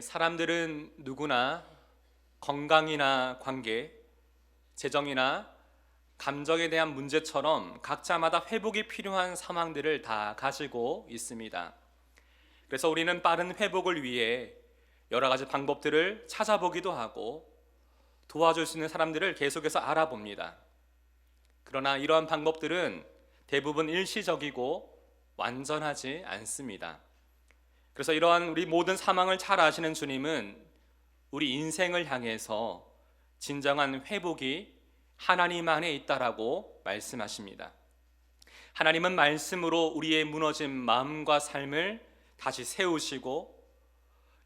사람들은 누구나 건강이나 관계, 재정이나 감정에 대한 문제처럼 각자마다 회복이 필요한 상황들을 다 가지고 있습니다. 그래서 우리는 빠른 회복을 위해 여러 가지 방법들을 찾아보기도 하고 도와줄 수 있는 사람들을 계속해서 알아봅니다. 그러나 이러한 방법들은 대부분 일시적이고 완전하지 않습니다. 그래서 이러한 우리 모든 상황을 잘 아시는 주님은 우리 인생을 향해서 진정한 회복이 하나님 안에 있다라고 말씀하십니다. 하나님은 말씀으로 우리의 무너진 마음과 삶을 다시 세우시고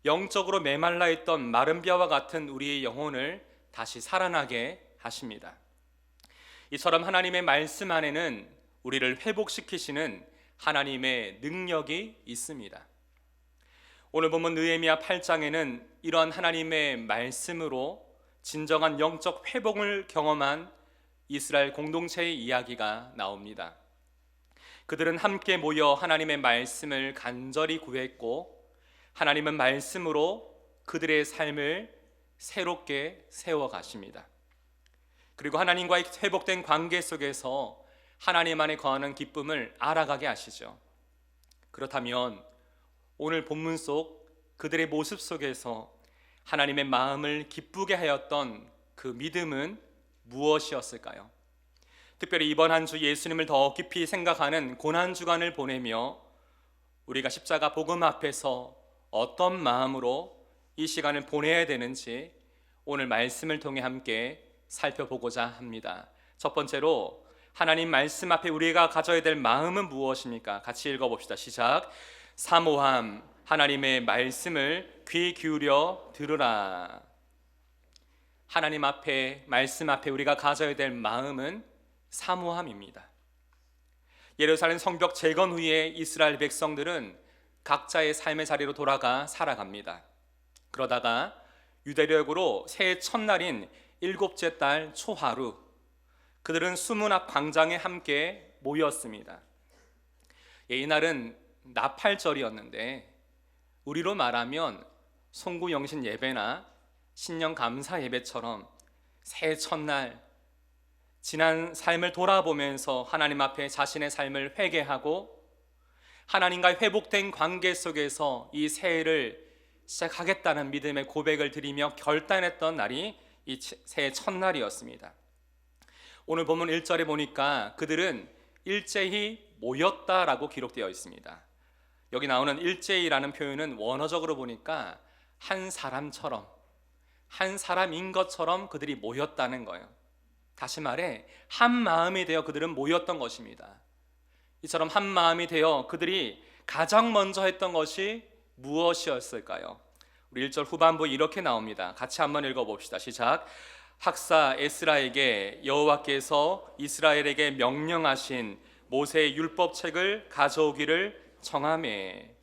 영적으로 메말라 있던 마른 뼈와 같은 우리의 영혼을 다시 살아나게 하십니다. 이처럼 하나님의 말씀 안에는 우리를 회복시키시는 하나님의 능력이 있습니다. 오늘 보면 느헤미야 8장에는 이러한 하나님의 말씀으로 진정한 영적 회복을 경험한 이스라엘 공동체의 이야기가 나옵니다. 그들은 함께 모여 하나님의 말씀을 간절히 구했고 하나님은 말씀으로 그들의 삶을 새롭게 세워가십니다. 그리고 하나님과의 회복된 관계 속에서 하나님 안에 거하는 기쁨을 알아가게 하시죠. 그렇다면 오늘 본문 속 그들의 모습 속에서 하나님의 마음을 기쁘게 하였던 그 믿음은 무엇이었을까요? 특별히 이번 한 주 예수님을 더 깊이 생각하는 고난주간을 보내며 우리가 십자가 복음 앞에서 어떤 마음으로 이 시간을 보내야 되는지 오늘 말씀을 통해 함께 살펴보고자 합니다. 첫 번째로 하나님 말씀 앞에 우리가 가져야 될 마음은 무엇입니까? 같이 읽어봅시다. 시작. 사모함, 하나님의 말씀을 귀 기울여 들으라. 하나님 앞에, 말씀 앞에 우리가 가져야 될 마음은 사모함입니다. 예루살렘 성벽 재건 후에 이스라엘 백성들은 각자의 삶의 자리로 돌아가 살아갑니다. 그러다가 유대력으로 새해 첫날인 일곱째 달 초하루, 그들은 수문 앞 광장에 함께 모였습니다. 이날은 나팔절이었는데 우리로 말하면 송구영신 예배나 신년 감사 예배처럼 새해 첫날 지난 삶을 돌아보면서 하나님 앞에 자신의 삶을 회개하고 하나님과 회복된 관계 속에서 이 새해를 시작하겠다는 믿음의 고백을 드리며 결단했던 날이 이 새해 첫날이었습니다. 오늘 본문 1절에 보니까 그들은 일제히 모였다라고 기록되어 있습니다. 여기 나오는 일제히라는 표현은 원어적으로 보니까 한 사람처럼, 한 사람인 것처럼 그들이 모였다는 거예요. 다시 말해 한 마음이 되어 그들은 모였던 것입니다. 이처럼 한 마음이 되어 그들이 가장 먼저 했던 것이 무엇이었을까요? 우리 1절 후반부 이렇게 나옵니다. 같이 한번 읽어봅시다. 시작. 학사 에스라에게 여호와께서 이스라엘에게 명령하신 모세의 율법책을 가져오기를 청하매.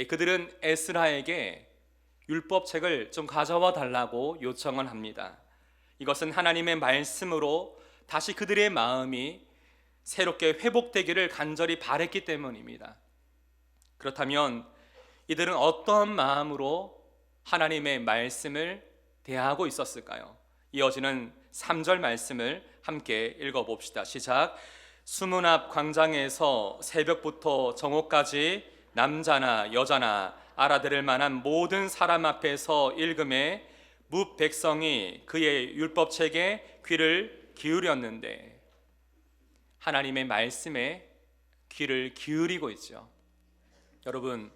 그들은 에스라에게 율법책을 좀 가져와 달라고 요청을 합니다. 이것은 하나님의 말씀으로 다시 그들의 마음이 새롭게 회복되기를 간절히 바랬기 때문입니다. 그렇다면 이들은 어떤 마음으로 하나님의 말씀을 대하고 있었을까요? 이어지는 3절 말씀을 함께 읽어봅시다. 시작. 수문 앞 광장에서 새벽부터 정오까지 남자나 여자나 알아들을 만한 모든 사람 앞에서 읽음에 뭇 백성이 그의 율법책에 귀를 기울였는데, 하나님의 말씀에 귀를 기울이고 있죠. 여러분,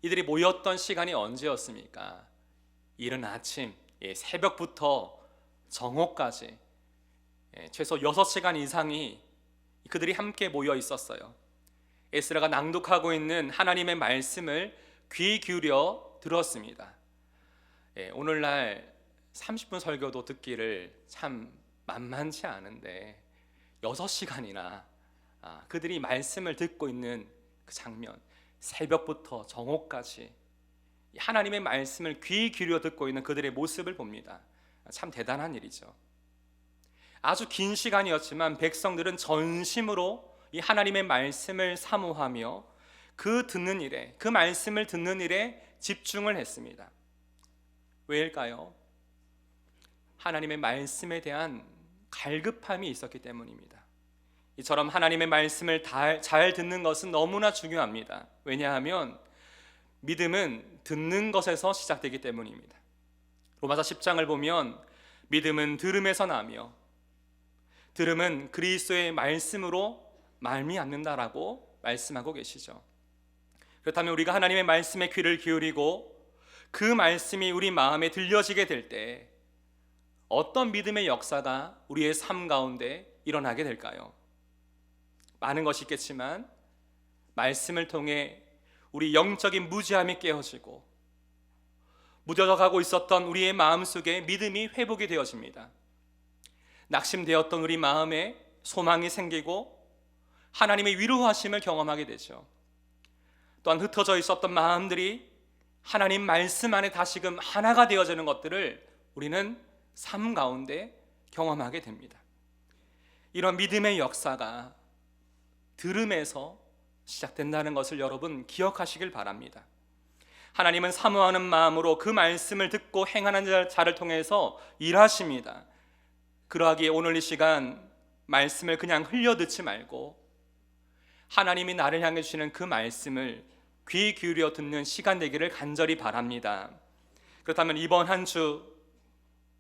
이들이 모였던 시간이 언제였습니까? 이른 아침, 새벽부터 정오까지 최소 6시간 이상이 그들이 함께 모여 있었어요. 에스라가 낭독하고 있는 하나님의 말씀을 귀 기울여 들었습니다. 오늘날 30분 설교도 듣기를 참 만만치 않은데 6시간이나 그들이 말씀을 듣고 있는 그 장면, 새벽부터 정오까지 하나님의 말씀을 귀 기울여 듣고 있는 그들의 모습을 봅니다. 참 대단한 일이죠. 아주 긴 시간이었지만 백성들은 전심으로 이 하나님의 말씀을 사모하며 그 듣는 일에, 그 말씀을 듣는 일에 집중을 했습니다. 왜일까요? 하나님의 말씀에 대한 갈급함이 있었기 때문입니다. 이처럼 하나님의 말씀을 잘 듣는 것은 너무나 중요합니다. 왜냐하면 믿음은 듣는 것에서 시작되기 때문입니다. 로마서 10장을 보면 믿음은 들음에서 나며 들음은 그리스도의 말씀으로 말미암는다라고 말씀하고 계시죠. 그렇다면 우리가 하나님의 말씀에 귀를 기울이고 그 말씀이 우리 마음에 들려지게 될 때 어떤 믿음의 역사가 우리의 삶 가운데 일어나게 될까요? 많은 것이 있겠지만 말씀을 통해 우리 영적인 무지함이 깨어지고 무뎌져 가고 있었던 우리의 마음속에 믿음이 회복이 되어집니다. 낙심되었던 우리 마음에 소망이 생기고 하나님의 위로하심을 경험하게 되죠. 또한 흩어져 있었던 마음들이 하나님 말씀 안에 다시금 하나가 되어지는 것들을 우리는 삶 가운데 경험하게 됩니다. 이런 믿음의 역사가 들음에서 시작된다는 것을 여러분 기억하시길 바랍니다. 하나님은 사모하는 마음으로 그 말씀을 듣고 행하는 자를 통해서 일하십니다. 그러하기에 오늘 이 시간 말씀을 그냥 흘려 듣지 말고 하나님이 나를 향해 주시는 그 말씀을 귀 기울여 듣는 시간 되기를 간절히 바랍니다. 그렇다면 이번 한 주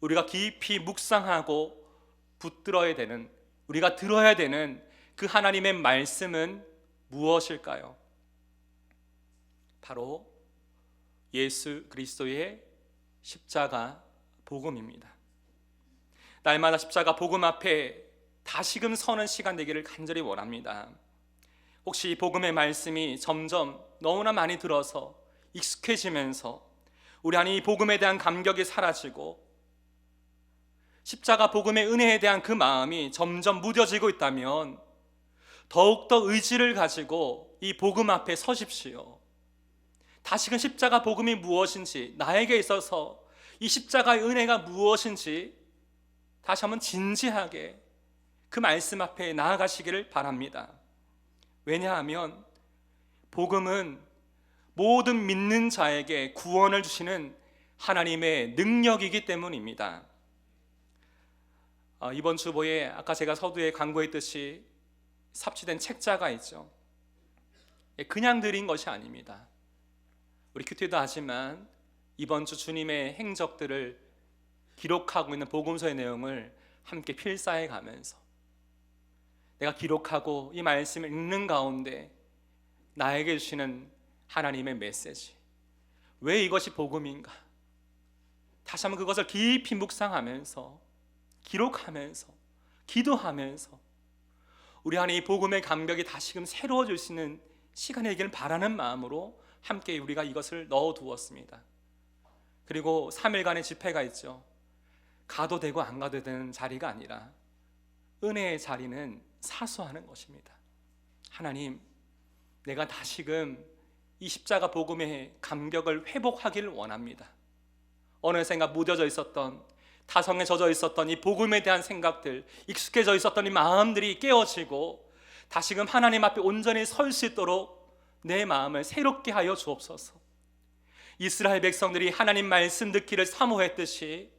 우리가 깊이 묵상하고 붙들어야 되는, 우리가 들어야 되는 그 하나님의 말씀은 무엇일까요? 바로 예수 그리스도의 십자가 복음입니다. 날마다 십자가 복음 앞에 다시금 서는 시간 되기를 간절히 원합니다. 혹시 이 복음의 말씀이 점점 너무나 많이 들어서 익숙해지면서 우리 안에 이 복음에 대한 감격이 사라지고 십자가 복음의 은혜에 대한 그 마음이 점점 무뎌지고 있다면 더욱더 의지를 가지고 이 복음 앞에 서십시오. 다시금 십자가 복음이 무엇인지, 나에게 있어서 이 십자가의 은혜가 무엇인지 다시 한번 진지하게 그 말씀 앞에 나아가시기를 바랍니다. 왜냐하면 복음은 모든 믿는 자에게 구원을 주시는 하나님의 능력이기 때문입니다. 이번 주보에 아까 제가 서두에 광고했듯이 삽취된 책자가 있죠. 그냥 드린 것이 아닙니다. 우리 큐티도 하지만 이번 주 주님의 행적들을 기록하고 있는 복음서의 내용을 함께 필사해 가면서 내가 기록하고 이 말씀을 읽는 가운데 나에게 주시는 하나님의 메시지, 왜 이것이 복음인가, 다시 한번 그것을 깊이 묵상하면서 기록하면서 기도하면서 우리 안에 이 복음의 감격이 다시금 새로워질 수 있는 시간이 되기를 바라는 마음으로 함께 우리가 이것을 넣어두었습니다. 그리고 3일간의 집회가 있죠. 가도 되고 안 가도 되는 자리가 아니라 은혜의 자리는 사수하는 것입니다. 하나님, 내가 다시금 이 십자가 복음의 감격을 회복하기를 원합니다. 어느샌가 무뎌져 있었던, 타성에 젖어 있었던 이 복음에 대한 생각들, 익숙해져 있었던 이 마음들이 깨어지고 다시금 하나님 앞에 온전히 설 수 있도록 내 마음을 새롭게 하여 주옵소서. 이스라엘 백성들이 하나님 말씀 듣기를 사모했듯이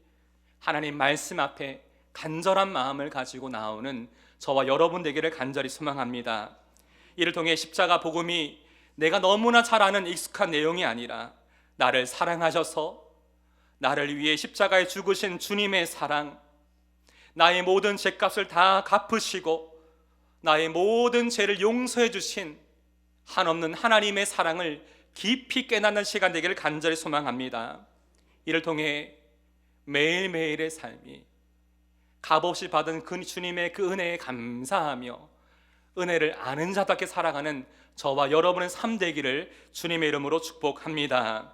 하나님 말씀 앞에 간절한 마음을 가지고 나오는 저와 여러분 되기를 간절히 소망합니다. 이를 통해 십자가 복음이 내가 너무나 잘 아는 익숙한 내용이 아니라 나를 사랑하셔서 나를 위해 십자가에 죽으신 주님의 사랑, 나의 모든 죄값을 다 갚으시고 나의 모든 죄를 용서해 주신 한없는 하나님의 사랑을 깊이 깨닫는 시간 되기를 간절히 소망합니다. 이를 통해 매일매일의 삶이 값없이 받은 그 주님의 그 은혜에 감사하며 은혜를 아는 자답게 살아가는 저와 여러분의 삶 되기를 주님의 이름으로 축복합니다.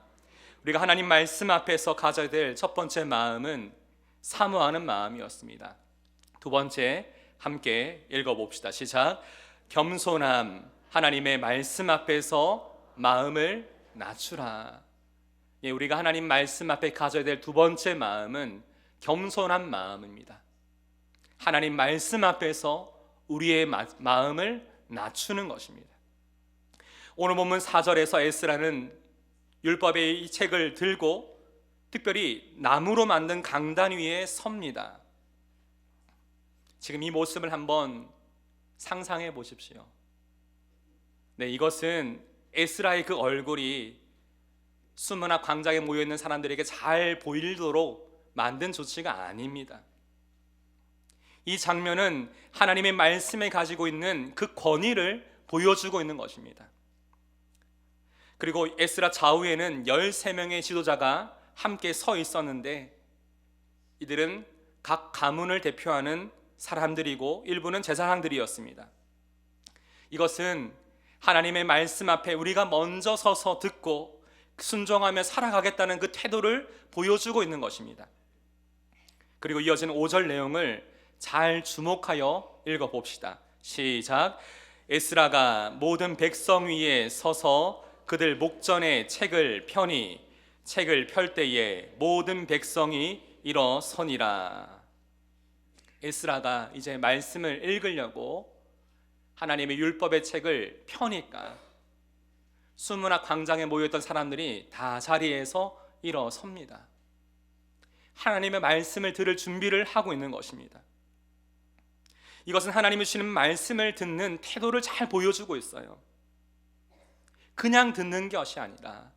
우리가 하나님 말씀 앞에서 가져야 될 첫 번째 마음은 사모하는 마음이었습니다. 두 번째 함께 읽어봅시다. 시작. 겸손함, 하나님의 말씀 앞에서 마음을 낮추라. 우리가 하나님 말씀 앞에 가져야 될 두 번째 마음은 겸손한 마음입니다. 하나님 말씀 앞에서 우리의 마음을 낮추는 것입니다. 오늘 본문 4절에서 에스라는 율법의 이 책을 들고 특별히 나무로 만든 강단 위에 섭니다. 지금 이 모습을 한번 상상해 보십시오. 네, 이것은 에스라의 그 얼굴이 수문학 광장에 모여있는 사람들에게 잘 보이도록 만든 조치가 아닙니다. 이 장면은 하나님의 말씀에 가지고 있는 그 권위를 보여주고 있는 것입니다. 그리고 에스라 좌우에는 13명의 지도자가 함께 서 있었는데 이들은 각 가문을 대표하는 사람들이고 일부는 제사장들이었습니다. 이것은 하나님의 말씀 앞에 우리가 먼저 서서 듣고 순종하며 살아가겠다는 그 태도를 보여주고 있는 것입니다. 그리고 이어지는 5절 내용을 잘 주목하여 읽어봅시다. 시작. 에스라가 모든 백성 위에 서서 그들 목전에 책을 펴니 책을 펼 때에 모든 백성이 일어서니라. 에스라가 이제 말씀을 읽으려고 하나님의 율법의 책을 펴니까 수문학 광장에 모였던 사람들이 다 자리에서 일어섭니다. 하나님의 말씀을 들을 준비를 하고 있는 것입니다. 이것은 하나님이 주시는 말씀을 듣는 태도를 잘 보여주고 있어요. 그냥 듣는 것이 아니라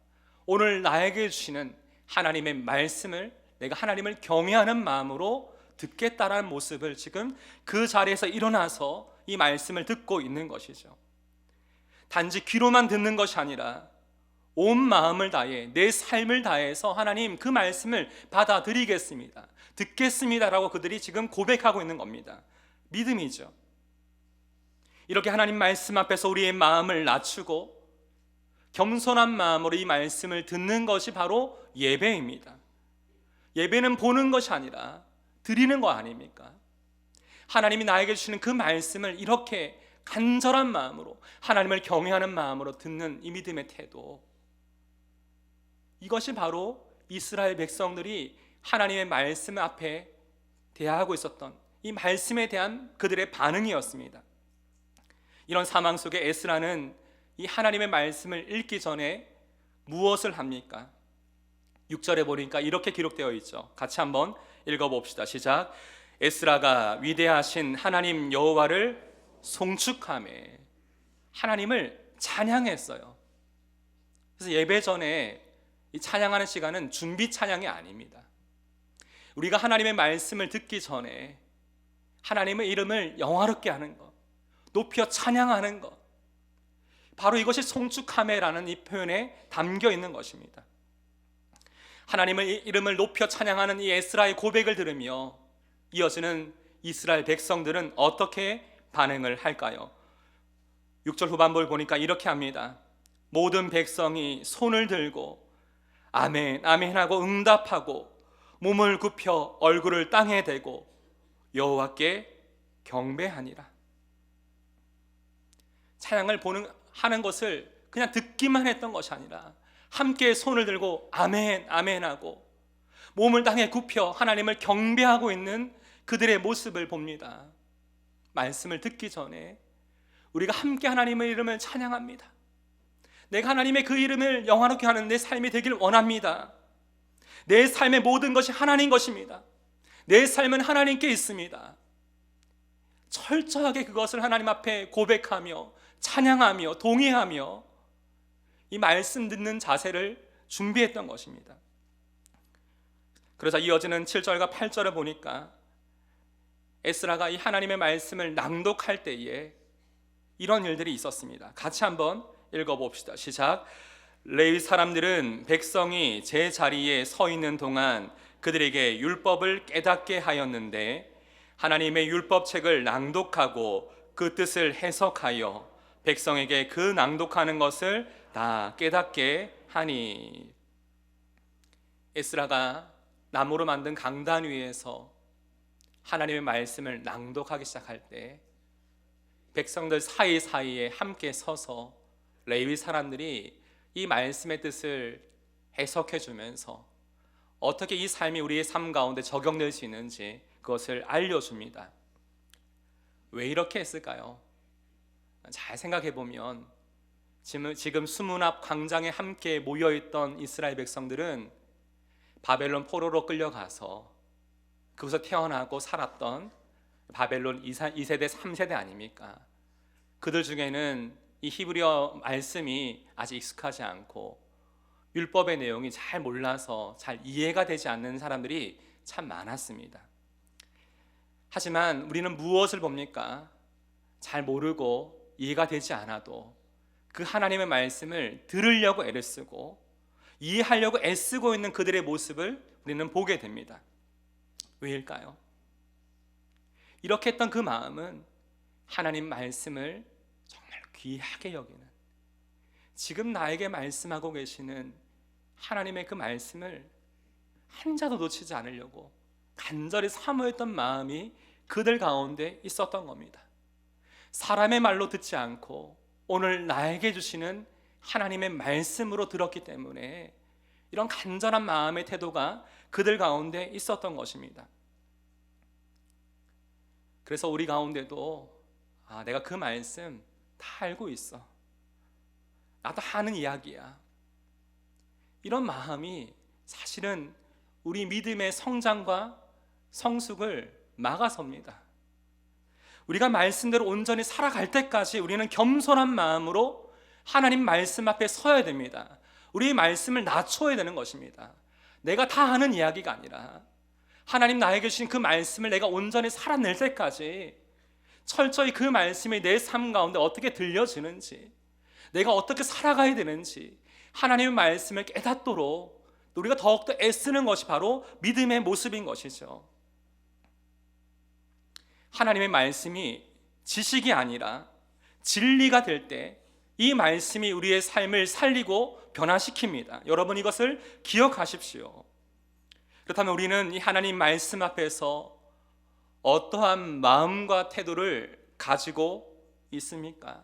오늘 나에게 주시는 하나님의 말씀을 내가 하나님을 경외하는 마음으로 듣겠다라는 모습을 지금 그 자리에서 일어나서 이 말씀을 듣고 있는 것이죠. 단지 귀로만 듣는 것이 아니라 온 마음을 다해 내 삶을 다해서 하나님 그 말씀을 받아들이겠습니다, 듣겠습니다라고 그들이 지금 고백하고 있는 겁니다. 믿음이죠. 이렇게 하나님 말씀 앞에서 우리의 마음을 낮추고 겸손한 마음으로 이 말씀을 듣는 것이 바로 예배입니다. 예배는 보는 것이 아니라 드리는 거 아닙니까? 하나님이 나에게 주시는 그 말씀을 이렇게 간절한 마음으로 하나님을 경외하는 마음으로 듣는 이 믿음의 태도, 이것이 바로 이스라엘 백성들이 하나님의 말씀 앞에 대하고 있었던 이 말씀에 대한 그들의 반응이었습니다. 이런 상황 속에 에스라는 이 하나님의 말씀을 읽기 전에 무엇을 합니까? 6절에 보니까 이렇게 기록되어 있죠. 같이 한번 읽어봅시다. 시작. 에스라가 위대하신 하나님 여호와를 송축하매, 하나님을 찬양했어요. 그래서 예배 전에 이 찬양하는 시간은 준비 찬양이 아닙니다. 우리가 하나님의 말씀을 듣기 전에 하나님의 이름을 영화롭게 하는 것, 높여 찬양하는 것, 바로 이것이 송축하매라는 이 표현에 담겨 있는 것입니다. 하나님의 이름을 높여 찬양하는 이 에스라의 고백을 들으며 이어지는 이스라엘 백성들은 어떻게 반응을 할까요? 6절 후반부를 보니까 이렇게 합니다. 모든 백성이 손을 들고 아멘 아멘 하고 응답하고 몸을 굽혀 얼굴을 땅에 대고 여호와께 경배하니라. 찬양을 하는 것을 그냥 듣기만 했던 것이 아니라 함께 손을 들고 아멘 아멘 하고 몸을 땅에 굽혀 하나님을 경배하고 있는 그들의 모습을 봅니다. 말씀을 듣기 전에 우리가 함께 하나님의 이름을 찬양합니다. 내가 하나님의 그 이름을 영화롭게 하는 내 삶이 되길 원합니다. 내 삶의 모든 것이 하나님 것입니다. 내 삶은 하나님께 있습니다. 철저하게 그것을 하나님 앞에 고백하며 찬양하며 동의하며 이 말씀 듣는 자세를 준비했던 것입니다. 그러자 이어지는 7절과 8절을 보니까 에스라가 이 하나님의 말씀을 낭독할 때에 이런 일들이 있었습니다. 같이 한번 읽어봅시다. 시작. 레위 사람들은 백성이 제 자리에 서 있는 동안 그들에게 율법을 깨닫게 하였는데 하나님의 율법책을 낭독하고 그 뜻을 해석하여 백성에게 그 낭독하는 것을 다 깨닫게 하니. 에스라가 나무로 만든 강단 위에서 하나님의 말씀을 낭독하기 시작할 때 백성들 사이사이에 함께 서서 레위 사람들이 이 말씀의 뜻을 해석해 주면서 어떻게 이 삶이 우리의 삶 가운데 적용될 수 있는지 그것을 알려줍니다. 왜 이렇게 했을까요? 잘 생각해 보면 지금 수문 앞 광장에 함께 모여있던 이스라엘 백성들은 바벨론 포로로 끌려가서 그곳에 태어나고 살았던 바벨론 2세대 3세대 아닙니까? 그들 중에는 이 히브리어 말씀이 아직 익숙하지 않고 율법의 내용이 잘 몰라서 잘 이해가 되지 않는 사람들이 참 많았습니다. 하지만 우리는 무엇을 봅니까? 잘 모르고 이해가 되지 않아도 그 하나님의 말씀을 들으려고 애를 쓰고 이해하려고 애쓰고 있는 그들의 모습을 우리는 보게 됩니다. 왜일까요? 이렇게 했던 그 마음은 하나님 말씀을 정말 귀하게 여기는, 지금 나에게 말씀하고 계시는 하나님의 그 말씀을 한자도 놓치지 않으려고 간절히 사모했던 마음이 그들 가운데 있었던 겁니다. 사람의 말로 듣지 않고 오늘 나에게 주시는 하나님의 말씀으로 들었기 때문에 이런 간절한 마음의 태도가 그들 가운데 있었던 것입니다. 그래서 우리 가운데도 내가 그 말씀 다 알고 있어, 나도 하는 이야기야, 이런 마음이 사실은 우리 믿음의 성장과 성숙을 막아섭니다. 우리가 말씀대로 온전히 살아갈 때까지 우리는 겸손한 마음으로 하나님 말씀 앞에 서야 됩니다. 우리의 말씀을 낮춰야 되는 것입니다. 내가 다 하는 이야기가 아니라 하나님 나에게 주신 그 말씀을 내가 온전히 살아낼 때까지 철저히 그 말씀이 내 삶 가운데 어떻게 들려지는지, 내가 어떻게 살아가야 되는지 하나님의 말씀을 깨닫도록 우리가 더욱더 애쓰는 것이 바로 믿음의 모습인 것이죠. 하나님의 말씀이 지식이 아니라 진리가 될 때 이 말씀이 우리의 삶을 살리고 변화시킵니다. 여러분, 이것을 기억하십시오. 그렇다면 우리는 이 하나님 말씀 앞에서 어떠한 마음과 태도를 가지고 있습니까?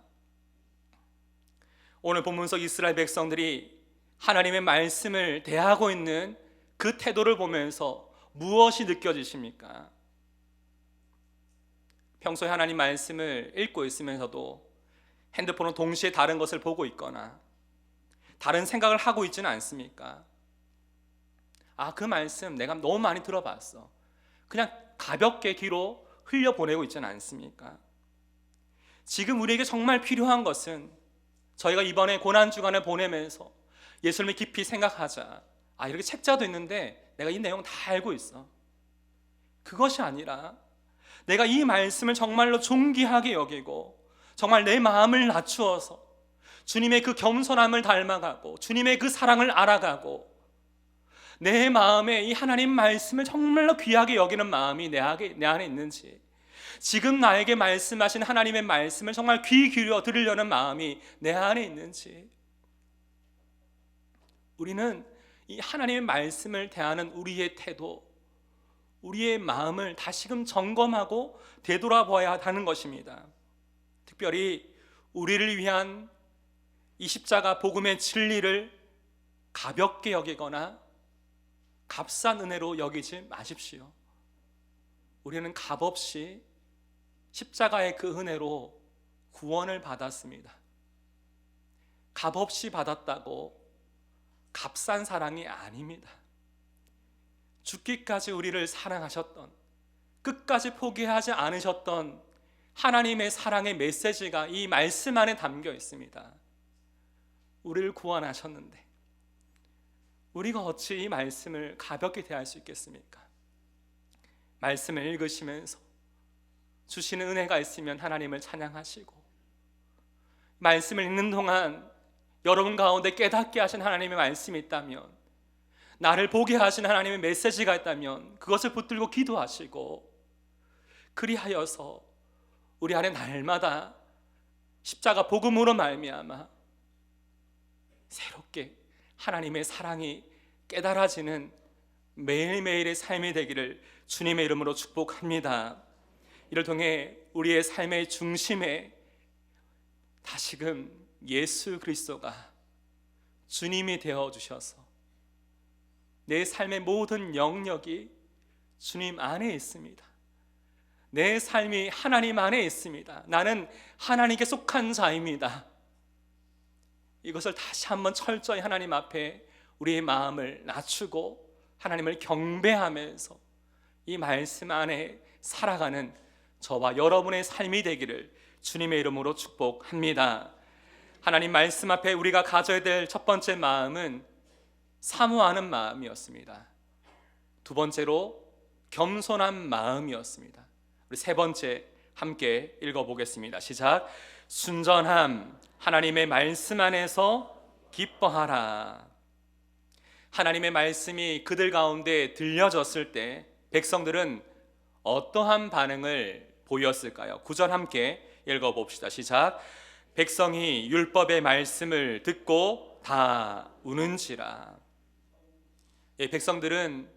오늘 본문서 이스라엘 백성들이 하나님의 말씀을 대하고 있는 그 태도를 보면서 무엇이 느껴지십니까? 평소에 하나님 말씀을 읽고 있으면서도 핸드폰은 동시에 다른 것을 보고 있거나 다른 생각을 하고 있지는 않습니까? 그 말씀 내가 너무 많이 들어봤어, 그냥 가볍게 귀로 흘려보내고 있지는 않습니까? 지금 우리에게 정말 필요한 것은, 저희가 이번에 고난주간을 보내면서 예수님을 깊이 생각하자, 이렇게 책자도 있는데 내가 이 내용 다 알고 있어, 그것이 아니라 내가 이 말씀을 정말로 존귀하게 여기고 정말 내 마음을 낮추어서 주님의 그 겸손함을 닮아가고 주님의 그 사랑을 알아가고 내 마음에 이 하나님 말씀을 정말로 귀하게 여기는 마음이 내 안에 있는지, 지금 나에게 말씀하신 하나님의 말씀을 정말 귀 기울여 들으려는 마음이 내 안에 있는지, 우리는 이 하나님의 말씀을 대하는 우리의 태도, 우리의 마음을 다시금 점검하고 되돌아봐야 하는 것입니다. 특별히 우리를 위한 이 십자가 복음의 진리를 가볍게 여기거나 값싼 은혜로 여기지 마십시오. 우리는 값없이 십자가의 그 은혜로 구원을 받았습니다. 값없이 받았다고 값싼 사랑이 아닙니다. 죽기까지 우리를 사랑하셨던, 끝까지 포기하지 않으셨던 하나님의 사랑의 메시지가 이 말씀 안에 담겨 있습니다. 우리를 구원하셨는데 우리가 어찌 이 말씀을 가볍게 대할 수 있겠습니까? 말씀을 읽으시면서 주시는 은혜가 있으면 하나님을 찬양하시고, 말씀을 읽는 동안 여러분 가운데 깨닫게 하신 하나님의 말씀이 있다면, 나를 보게 하신 하나님의 메시지가 있다면 그것을 붙들고 기도하시고, 그리하여서 우리 안에 날마다 십자가 복음으로 말미암아 새롭게 하나님의 사랑이 깨달아지는 매일매일의 삶이 되기를 주님의 이름으로 축복합니다. 이를 통해 우리의 삶의 중심에 다시금 예수 그리스도가 주님이 되어주셔서 내 삶의 모든 영역이 주님 안에 있습니다. 내 삶이 하나님 안에 있습니다. 나는 하나님께 속한 자입니다. 이것을 다시 한번 철저히 하나님 앞에 우리의 마음을 낮추고 하나님을 경배하면서 이 말씀 안에 살아가는 저와 여러분의 삶이 되기를 주님의 이름으로 축복합니다. 하나님 말씀 앞에 우리가 가져야 될 첫 번째 마음은 사모하는 마음이었습니다. 두 번째로 겸손한 마음이었습니다. 우리 세 번째 함께 읽어보겠습니다. 시작. 순전함, 하나님의 말씀 안에서 기뻐하라. 하나님의 말씀이 그들 가운데 들려졌을 때 백성들은 어떠한 반응을 보였을까요? 9절 함께 읽어봅시다. 시작. 백성이 율법의 말씀을 듣고 다 우는지라. 백성들은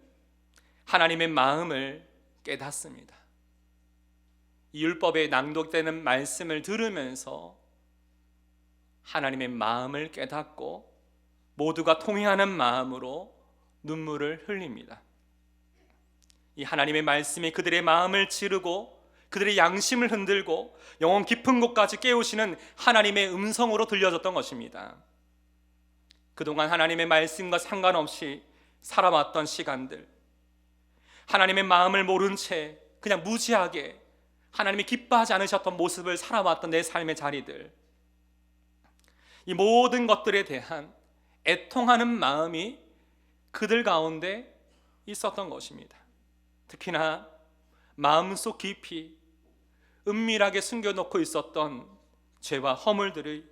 하나님의 마음을 깨닫습니다. 이 율법에 낭독되는 말씀을 들으면서 하나님의 마음을 깨닫고 모두가 통회하는 마음으로 눈물을 흘립니다. 이 하나님의 말씀이 그들의 마음을 찌르고 그들의 양심을 흔들고 영혼 깊은 곳까지 깨우시는 하나님의 음성으로 들려졌던 것입니다. 그동안 하나님의 말씀과 상관없이 살아왔던 시간들, 하나님의 마음을 모른 채 그냥 무지하게 하나님이 기뻐하지 않으셨던 모습을 살아왔던 내 삶의 자리들, 이 모든 것들에 대한 애통하는 마음이 그들 가운데 있었던 것입니다. 특히나 마음속 깊이 은밀하게 숨겨놓고 있었던 죄와 허물들이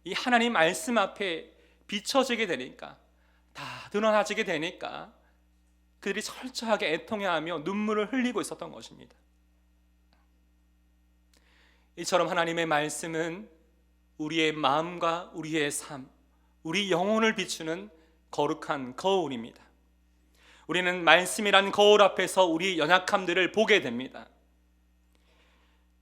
이 하나님 말씀 앞에 비춰지게 되니까, 다 드러나지게 되니까 그들이 철저하게 애통해하며 눈물을 흘리고 있었던 것입니다. 이처럼 하나님의 말씀은 우리의 마음과 우리의 삶, 우리 영혼을 비추는 거룩한 거울입니다. 우리는 말씀이란 거울 앞에서 우리 연약함들을 보게 됩니다.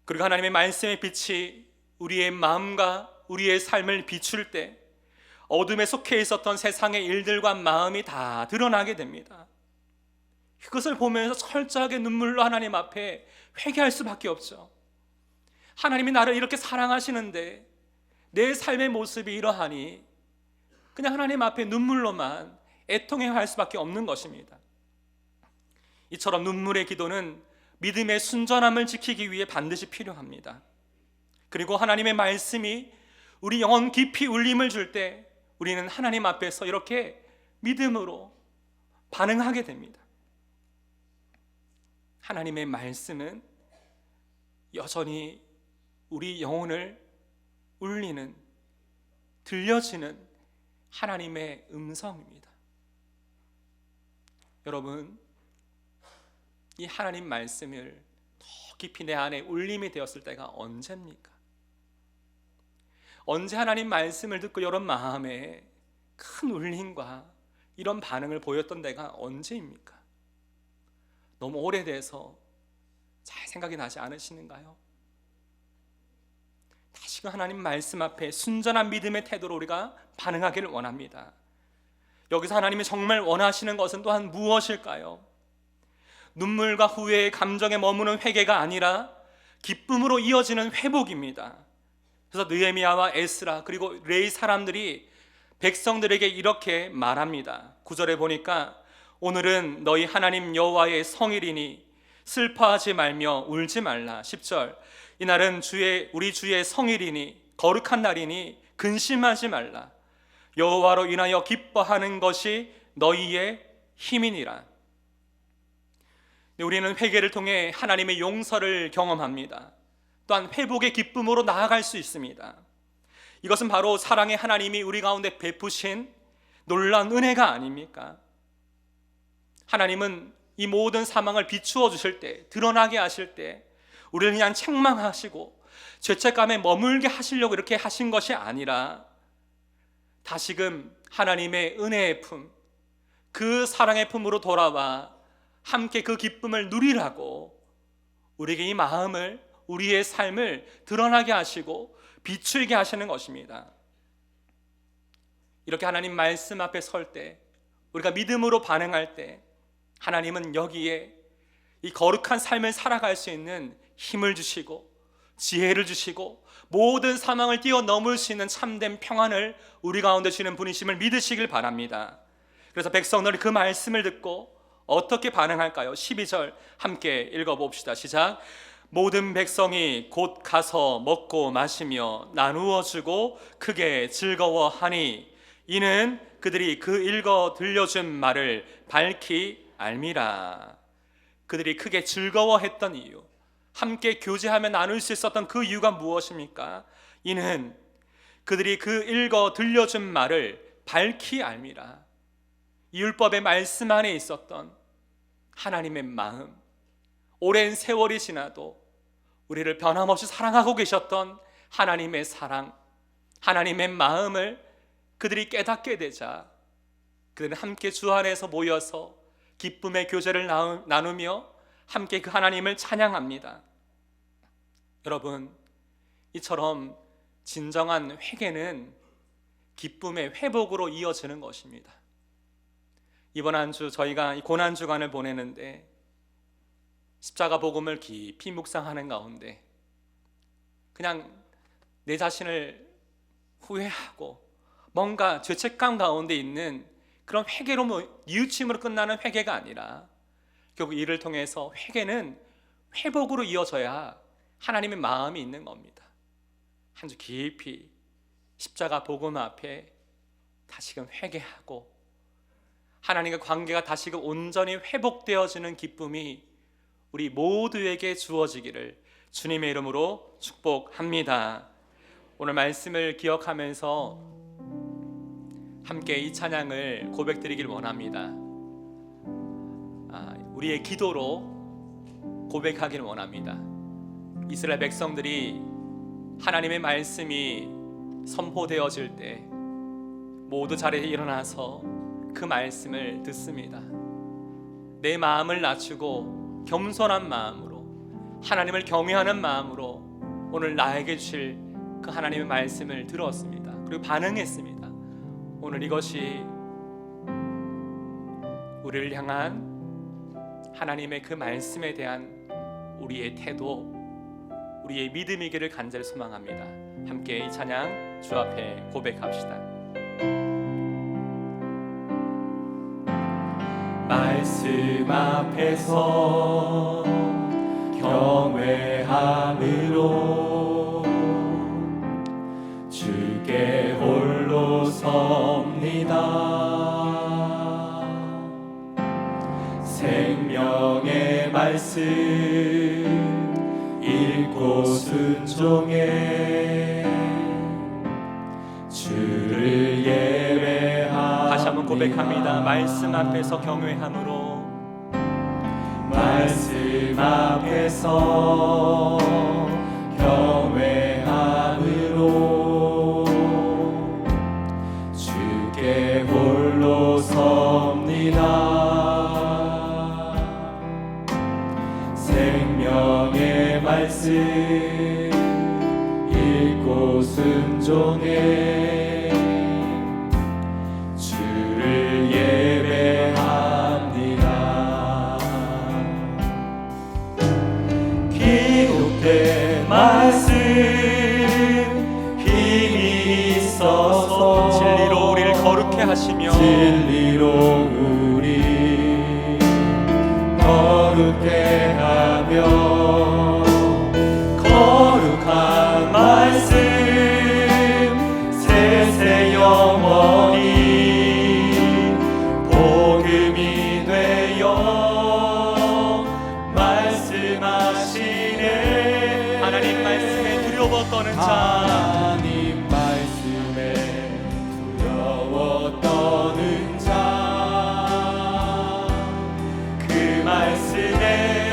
그리고 하나님의 말씀의 빛이 우리의 마음과 우리의 삶을 비출 때 어둠에 속해 있었던 세상의 일들과 마음이 다 드러나게 됩니다. 그것을 보면서 철저하게 눈물로 하나님 앞에 회개할 수밖에 없죠. 하나님이 나를 이렇게 사랑하시는데 내 삶의 모습이 이러하니 그냥 하나님 앞에 눈물로만 애통해야 할 수밖에 없는 것입니다. 이처럼 눈물의 기도는 믿음의 순전함을 지키기 위해 반드시 필요합니다. 그리고 하나님의 말씀이 우리 영혼 깊이 울림을 줄 때 우리는 하나님 앞에서 이렇게 믿음으로 반응하게 됩니다. 하나님의 말씀은 여전히 우리 영혼을 울리는, 들려지는 하나님의 음성입니다. 여러분, 이 하나님 말씀을 더 깊이 내 안에 울림이 되었을 때가 언제입니까? 언제 하나님 말씀을 듣고 이런 마음에 큰 울림과 이런 반응을 보였던 때가 언제입니까? 너무 오래돼서 잘 생각이 나지 않으시는가요? 다시금 하나님 말씀 앞에 순전한 믿음의 태도로 우리가 반응하기를 원합니다. 여기서 하나님이 정말 원하시는 것은 또한 무엇일까요? 눈물과 후회의 감정에 머무는 회개가 아니라 기쁨으로 이어지는 회복입니다. 그래서 느헤미야와 에스라 그리고 레위 사람들이 백성들에게 이렇게 말합니다. 9절에 보니까 오늘은 너희 하나님 여호와의 성일이니 슬퍼하지 말며 울지 말라. 10절 이날은 우리 주의 성일이니 거룩한 날이니 근심하지 말라. 여호와로 인하여 기뻐하는 것이 너희의 힘이니라. 우리는 회개를 통해 하나님의 용서를 경험합니다. 또한 회복의 기쁨으로 나아갈 수 있습니다. 이것은 바로 사랑의 하나님이 우리 가운데 베푸신 놀라운 은혜가 아닙니까? 하나님은 이 모든 사망을 비추어 주실 때, 드러나게 하실 때 우리를 그냥 책망하시고 죄책감에 머물게 하시려고 이렇게 하신 것이 아니라 다시금 하나님의 은혜의 품, 그 사랑의 품으로 돌아와 함께 그 기쁨을 누리라고 우리에게 이 마음을, 우리의 삶을 드러나게 하시고 비추게 하시는 것입니다. 이렇게 하나님 말씀 앞에 설 때, 우리가 믿음으로 반응할 때 하나님은 여기에 이 거룩한 삶을 살아갈 수 있는 힘을 주시고 지혜를 주시고 모든 사망을 뛰어넘을 수 있는 참된 평안을 우리 가운데 주는 분이심을 믿으시길 바랍니다. 그래서 백성들이 그 말씀을 듣고 어떻게 반응할까요? 12절 함께 읽어봅시다. 시작. 모든 백성이 곧 가서 먹고 마시며 나누어 주고 크게 즐거워하니 이는 그들이 그 읽어 들려준 말을 밝히 알미라. 그들이 크게 즐거워했던 이유, 함께 교제하며 나눌 수 있었던 그 이유가 무엇입니까? 이는 그들이 그 읽어 들려준 말을 밝히 알미라. 이 율법의 말씀 안에 있었던 하나님의 마음, 오랜 세월이 지나도 우리를 변함없이 사랑하고 계셨던 하나님의 사랑, 하나님의 마음을 그들이 깨닫게 되자 그들은 함께 주 안에서 모여서 기쁨의 교제를 나누며 함께 그 하나님을 찬양합니다. 여러분, 이처럼 진정한 회개는 기쁨의 회복으로 이어지는 것입니다. 이번 한 주 저희가 이 고난주간을 보내는데 십자가 복음을 깊이 묵상하는 가운데 그냥 내 자신을 후회하고 뭔가 죄책감 가운데 있는 그런 회개로 뉘우침으로 끝나는 회개가 아니라 결국 이를 통해서 회개는 회복으로 이어져야 하나님의 마음이 있는 겁니다. 한 주 깊이 십자가 복음 앞에 다시금 회개하고 하나님과 관계가 다시금 온전히 회복되어지는 기쁨이 우리 모두에게 주어지기를 주님의 이름으로 축복합니다. 오늘 말씀을 기억하면서 함께 이 찬양을 고백드리길 원합니다. 우리의 기도로 고백하길 원합니다. 이스라엘 백성들이 하나님의 말씀이 선포되어질 때 모두 자리에 일어나서 그 말씀을 듣습니다. 내 마음을 낮추고 겸손한 마음으로 하나님을 경외하는 마음으로 오늘 나에게 주실 그 하나님의 말씀을 들었습니다. 그리고 반응했습니다. 오늘 이것이 우리를 향한 하나님의 그 말씀에 대한 우리의 태도, 우리의 믿음이기를 간절히 소망합니다. 함께 이 찬양 주 앞에 고백합시다. 말씀 앞에서 경외함으로 주께 홀로 섭니다. 생명의 말씀 읽고 순종해 주를 예배합니다. 다시 한번 고백합니다. 말씀 앞에서 경외함으로, 말씀 앞에서 경외함으로 주께 홀로 섭니다. 생명의 말씀 읽고 순종해 주를 예배합니다. 기록된 말씀 힘이 있어서 진리로 우리를 거룩해 하시며 진리로 우리 거룩해 하며 거룩한 말씀 세세 영원히 복음이 되어 말씀하시네. 하나님 말씀에 두려워 떠는 자, 하나님 말씀에 두려워 떠는 자, 그 말씀에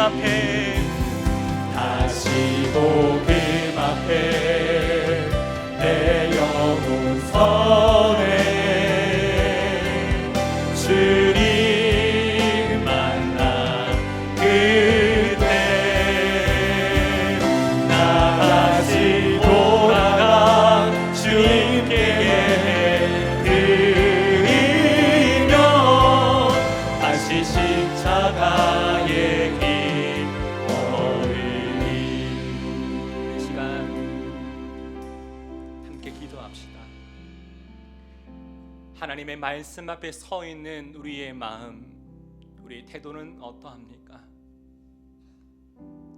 앞에 다시 복음 앞에 내 영혼 서네 주님 만나 그때 나 다시 돌아가 주님께 드리며 다시 십자가의 길 이 시간 함께 기도합시다. 하나님의 말씀 앞에 서 있는 우리의 마음, 우리의 태도는 어떠합니까?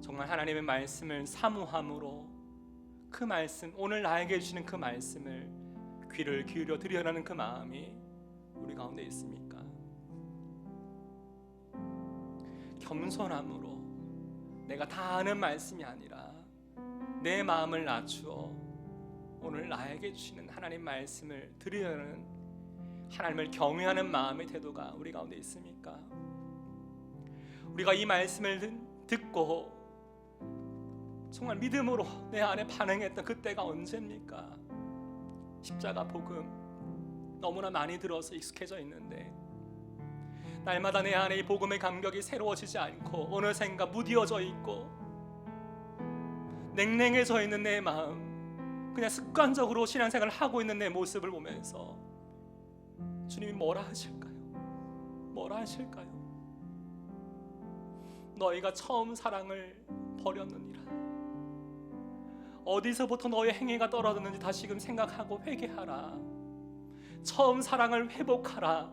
정말 하나님의 말씀을 사모함으로 그 말씀, 오늘 나에게 주시는 그 말씀을 귀를 기울여 드리려는 그 마음이 우리 가운데 있습니까? 겸손함으로 내가 다 아는 말씀이 아니라 내 마음을 낮추어 오늘 나에게 주시는 하나님 말씀을 드리려는 하나님을 경외하는 마음의 태도가 우리 가운데 있습니까? 우리가 이 말씀을 듣고 정말 믿음으로 내 안에 반응했던 그때가 언제입니까? 십자가 복음 너무나 많이 들어서 익숙해져 있는데 날마다 내 안에 이 복음의 감격이 새로워지지 않고 어느샌가 무디어져 있고 냉랭해져 있는 내 마음, 그냥 습관적으로 신앙생활을 하고 있는 내 모습을 보면서 주님이 뭐라 하실까요? 뭐라 하실까요? 너희가 처음 사랑을 버렸느니라. 어디서부터 너의 행위가 떨어졌는지 다시금 생각하고 회개하라. 처음 사랑을 회복하라.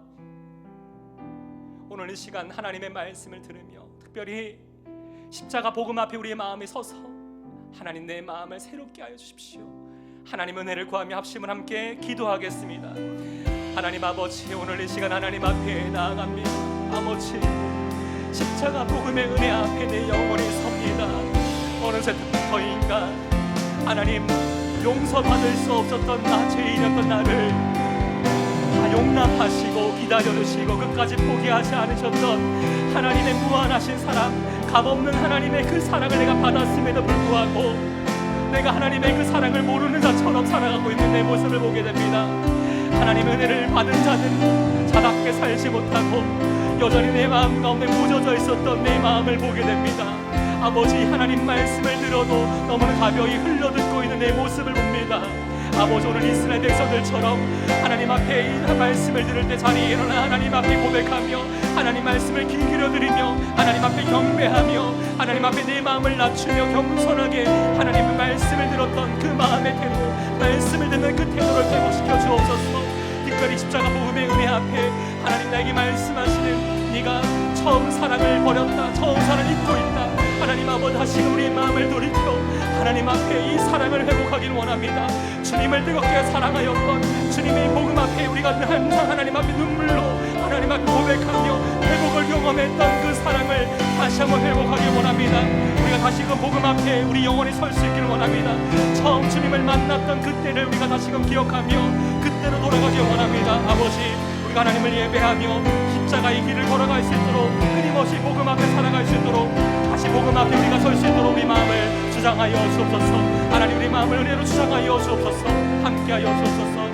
오늘 이 시간 하나님의 말씀을 들으며 특별히 십자가 복음 앞에 우리의 마음이 서서 하나님 내 마음을 새롭게 하여 주십시오. 하나님 은혜를 구하며 합심을 함께 기도하겠습니다. 하나님 아버지, 오늘 이 시간 하나님 앞에 나아갑니다. 아버지, 십자가 복음의 은혜 앞에 내 영혼이 섭니다. 어느새부터인가 하나님 용서받을 수 없었던 나, 죄인이었던 나를 다 용납하시고 기다려주시고 끝까지 포기하지 않으셨던 하나님의 무한하신 사랑, 값없는 하나님의 그 사랑을 내가 받았음에도 불구하고 내가 하나님의 그 사랑을 모르는 자처럼 살아가고 있는 내 모습을 보게 됩니다. 하나님 은혜를 받은 자는 자답게 살지 못하고 여전히 내 마음 가운데 묻어져 있었던 내 마음을 보게 됩니다. 아버지, 하나님 말씀을 들어도 너무나 가벼이 흘려듣고 있는 내 모습을 봅니다. 아버지, 오늘 이스라엘 백성들처럼 하나님 앞에 이 말씀을 들을 때 자리에 일어나 하나님 앞에 고백하며 하나님 말씀을 귀 기울여드리며 하나님 앞에 경배하며 하나님 앞에 내 마음을 낮추며 겸손하게 하나님의 말씀을 들었던 그 마음의 태도, 말씀을 듣는 그 태도를 회복시켜 주옵소서. 특별히 십자가 복음의 은혜 앞에 하나님 나에게 말씀하시는 네가 처음 사랑을 버렸다, 처음 사랑을 잊고 있다. 하나님 아버지, 다시금 우리의 마음을 돌이켜 하나님 앞에 이 사랑을 회복하길 원합니다. 주님을 뜨겁게 사랑하였던 주님의 복음 앞에 우리가 항상 하나님 앞에 눈물로 하나님 앞에 고백하며 회복을 경험했던 그 사랑을 다시 한번 회복하길 원합니다. 우리가 다시금 복음 앞에 우리 영혼이 설 수 있기를 원합니다. 처음 주님을 만났던 그때를 우리가 다시금 기억하며 그때로 돌아가길 원합니다. 아버지, 우리가 하나님을 예배하며 십자가의 길을 걸어갈 수 있도록 끊임없이 복음 앞에 살아갈 수 있도록 다시 복음 앞에 우리가 설 수 있도록 우리 마음을 주장하여 주옵소서. 하나님, 우리 마음을 은혜로 주장하여 주옵소서. 함께하여 주옵소서.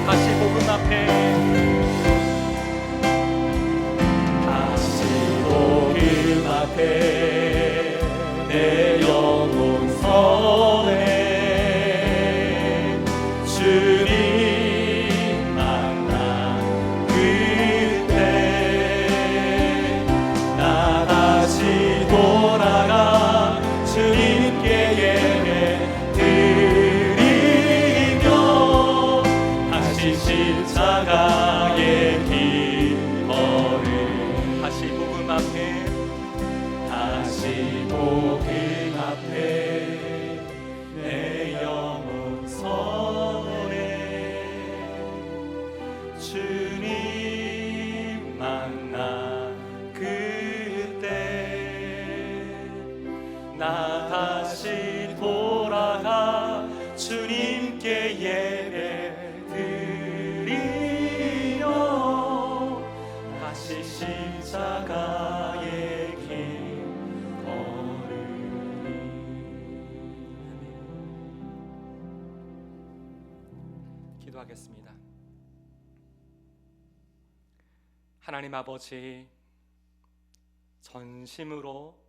다시 복음 앞에, 다시 복음 앞에 내 영혼 서네 주님 만나 그때 나 다시 돌아가 주님께 예배 드리며 다시 십자가의 길 걸음 다시 복음 앞에, 다시 복음 앞에 내 영혼 서네 주님 만나 그때 나 다시 돌아가 주님께 예배 드리며 십자가의 길 걸으리. 기도하겠습니다. 하나님 아버지, 전심으로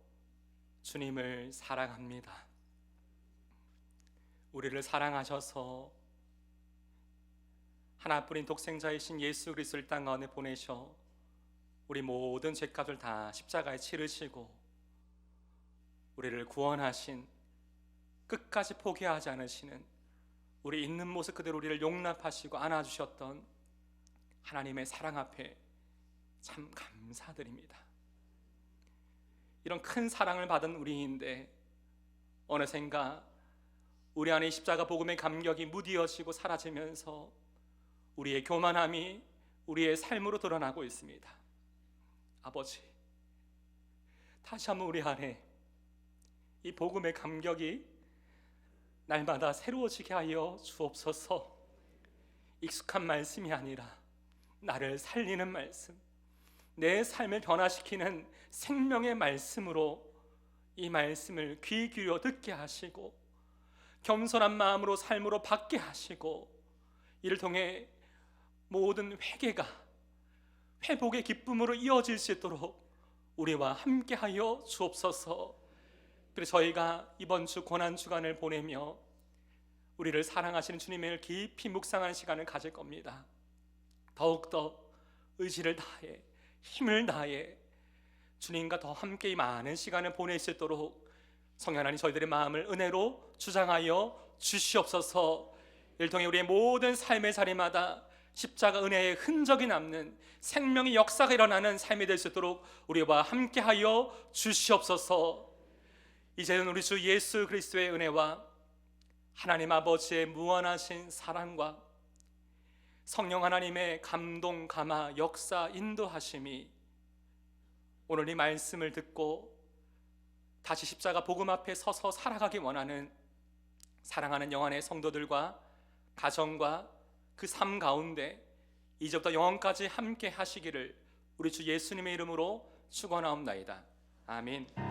주님을 사랑합니다. 우리를 사랑하셔서 하나뿐인 독생자이신 예수 그리스도를 땅 가운데 보내셔 우리 모든 죄값을 다 십자가에 치르시고 우리를 구원하신, 끝까지 포기하지 않으시는, 우리 있는 모습 그대로 우리를 용납하시고 안아주셨던 하나님의 사랑 앞에 참 감사드립니다. 이런 큰 사랑을 받은 우리인데 어느샌가 우리 안에 십자가 복음의 감격이 무디어지고 사라지면서 우리의 교만함이 우리의 삶으로 드러나고 있습니다. 아버지, 다시 한번 우리 안에 이 복음의 감격이 날마다 새로워지게 하여 주옵소서. 익숙한 말씀이 아니라 나를 살리는 말씀, 내 삶을 변화시키는 생명의 말씀으로 이 말씀을 귀 기울여 듣게 하시고 겸손한 마음으로 삶으로 받게 하시고 이를 통해 모든 회개가 회복의 기쁨으로 이어질 수 있도록 우리와 함께하여 주옵소서. 그래서 저희가 이번 주 고난주간을 보내며 우리를 사랑하시는 주님을 깊이 묵상하는 시간을 가질 겁니다. 더욱더 의지를 다해 힘을 다해 주님과 더 함께 이 많은 시간을 보낼 수 있도록 성령 하나님 저희들의 마음을 은혜로 주장하여 주시옵소서. 이를 통해 우리의 모든 삶의 자리마다 십자가 은혜의 흔적이 남는 생명의 역사가 일어나는 삶이 될 수 있도록 우리와 함께하여 주시옵소서. 이제는 우리 주 예수 그리스도의 은혜와 하나님 아버지의 무한하신 사랑과 성령 하나님의 감동, 감화, 역사, 인도하심이 오늘 이 말씀을 듣고 다시 십자가 복음 앞에 서서 살아가기 원하는 사랑하는 영안의 성도들과 가정과 그 삶 가운데 이제부터 영원까지 함께 하시기를 우리 주 예수님의 이름으로 축원하옵나이다. 아멘.